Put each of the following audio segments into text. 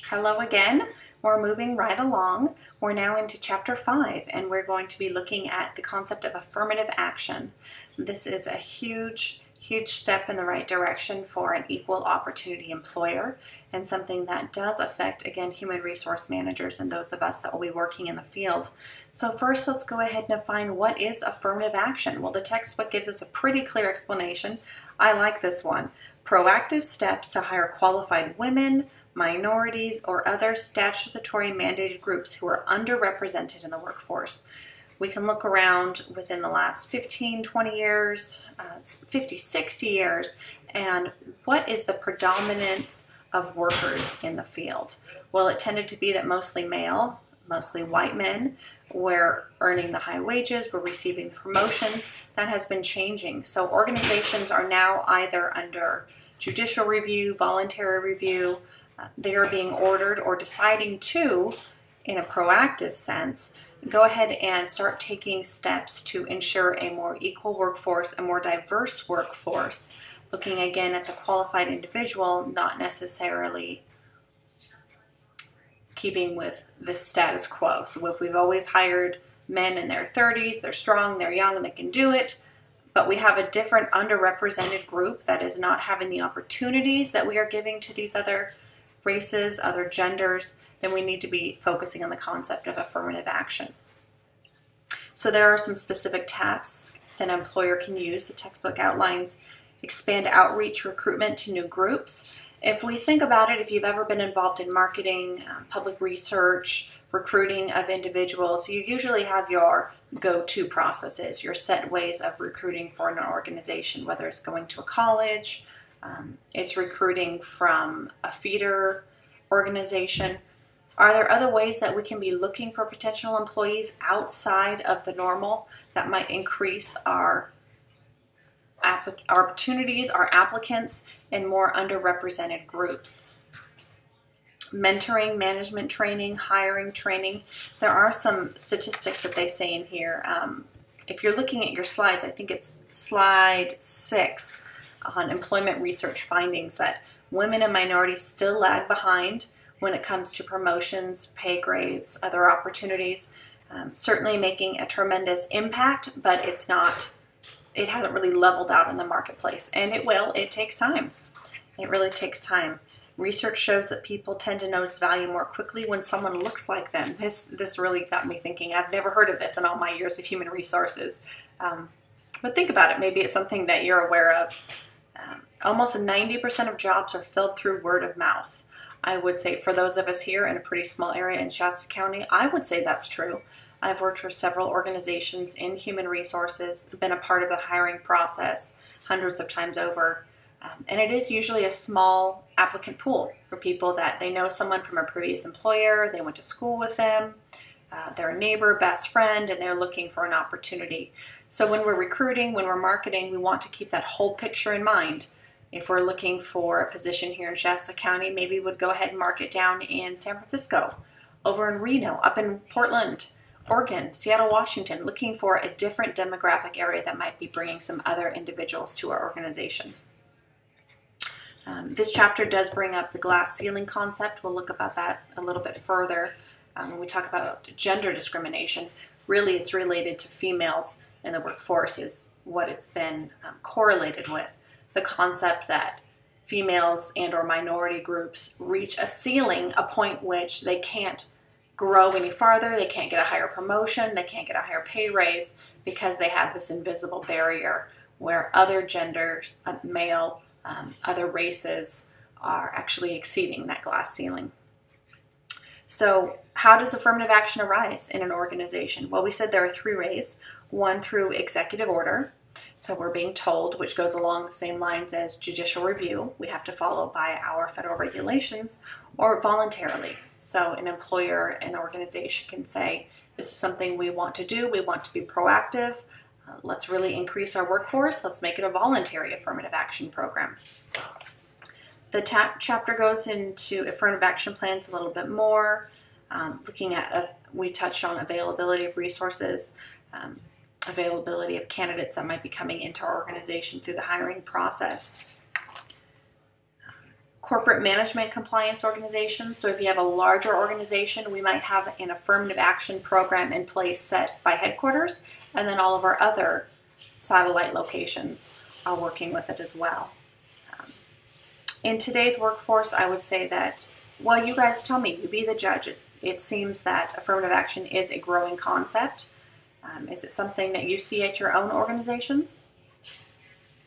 Hello again. We're moving right along. We're now into Chapter 5 and we're going to be looking at the concept of affirmative action. This is a huge step in the right direction for an equal opportunity employer and something that does affect, again, human resource managers and those of us that will be working in the field. So first, let's go ahead and define what is affirmative action. Well, the textbook gives us a pretty clear explanation. I like this one. Proactive steps to hire qualified women, minorities, or other statutory mandated groups who are underrepresented in the workforce. We can look around within the last 15, 20 years, 50, 60 years, and what is the predominance of workers in the field? Well, it tended to be that mostly male, mostly white men were earning the high wages, were receiving the promotions. That has been changing. So organizations are now either under judicial review, voluntary review. They are being ordered or deciding to, in a proactive sense, go ahead and start taking steps to ensure a more equal workforce, a more diverse workforce, looking again at the qualified individual, not necessarily keeping with the status quo. So if we've always hired men in their 30s, they're strong, they're young, and they can do it, but we have a different underrepresented group that is not having the opportunities that we are giving to these other races, other genders, then we need to be focusing on the concept of affirmative action. So there are some specific tasks that an employer can use. The textbook outlines expand outreach, recruitment to new groups. If we think about it, if you've ever been involved in marketing, public research, recruiting of individuals, you usually have your go-to processes, your set ways of recruiting for an organization, whether it's going to a college, it's recruiting from a feeder organization. Are there other ways that we can be looking for potential employees outside of the normal that might increase our opportunities, our applicants in more underrepresented groups? Mentoring, management training, hiring training. There are some statistics that they say in here. If you're looking at your slides, I think it's slide 6 on employment research findings, that women and minorities still lag behind when it comes to promotions, pay grades, other opportunities. Certainly making a tremendous impact, but it hasn't really leveled out in the marketplace. And it takes time. It really takes time. Research shows that people tend to notice value more quickly when someone looks like them. This really got me thinking. I've never heard of this in all my years of human resources. But think about it. Maybe it's something that you're aware of. Almost 90% of jobs are filled through word of mouth. I would say for those of us here in a pretty small area in Shasta County, I would say that's true. I've worked for several organizations in human resources, been a part of the hiring process hundreds of times over, and it is usually a small applicant pool for people that they know someone from a previous employer, they went to school with them, they're a neighbor, best friend, and they're looking for an opportunity. So when we're recruiting, when we're marketing, we want to keep that whole picture in mind. If we're looking for a position here in Shasta County, maybe we'd go ahead and mark it down in San Francisco, over in Reno, up in Portland, Oregon, Seattle, Washington, looking for a different demographic area that might be bringing some other individuals to our organization. This chapter does bring up the glass ceiling concept. We'll look about that a little bit further. When we talk about gender discrimination, really it's related to females in the workforce is what it's been correlated with. The concept that females and or minority groups reach a ceiling, a point which they can't grow any farther, they can't get a higher promotion, they can't get a higher pay raise because they have this invisible barrier where other genders, male, other races are actually exceeding that glass ceiling. So how does affirmative action arise in an organization? Well, we said there are 3 ways. One, through executive order. So we're being told, which goes along the same lines as judicial review. We have to follow by our federal regulations, or voluntarily. So an employer, an organization can say, this is something we want to do. We want to be proactive. Let's really increase our workforce. Let's make it a voluntary affirmative action program. The chapter goes into affirmative action plans a little bit more, looking at, we touched on availability of resources, availability of candidates that might be coming into our organization through the hiring process. corporate management compliance organizations. So if you have a larger organization, we might have an affirmative action program in place set by headquarters, and then all of our other satellite locations are working with it as well. In today's workforce, I would say that, well, you guys tell me, you be the judge. It seems that affirmative action is a growing concept. Is it something that you see at your own organizations?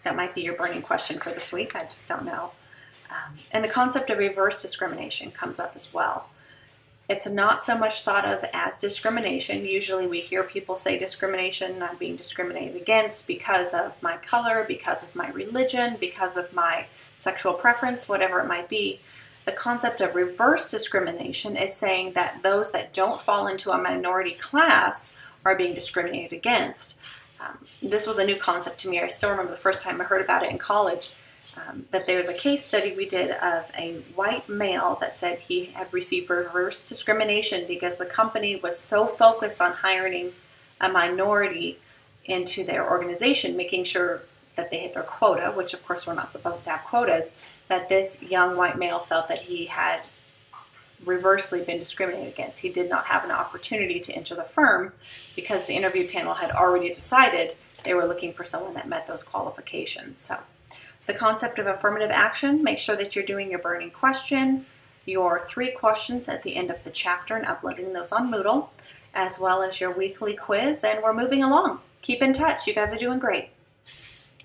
That might be your burning question for this week. I just don't know. And the concept of reverse discrimination comes up as well. It's not so much thought of as discrimination. Usually we hear people say discrimination, I'm being discriminated against because of my color, because of my religion, because of my sexual preference, whatever it might be. The concept of reverse discrimination is saying that those that don't fall into a minority class are being discriminated against. This was a new concept to me. I still remember the first time I heard about it in college. That there's a case study we did of a white male that said he had received reverse discrimination because the company was so focused on hiring a minority into their organization, making sure that they hit their quota, which of course we're not supposed to have quotas, that this young white male felt that he had reversely been discriminated against. He did not have an opportunity to enter the firm because the interview panel had already decided they were looking for someone that met those qualifications. So the concept of affirmative action, make sure that you're doing your burning question, your 3 questions at the end of the chapter and uploading those on Moodle, as well as your weekly quiz, and we're moving along. Keep in touch. You guys are doing great.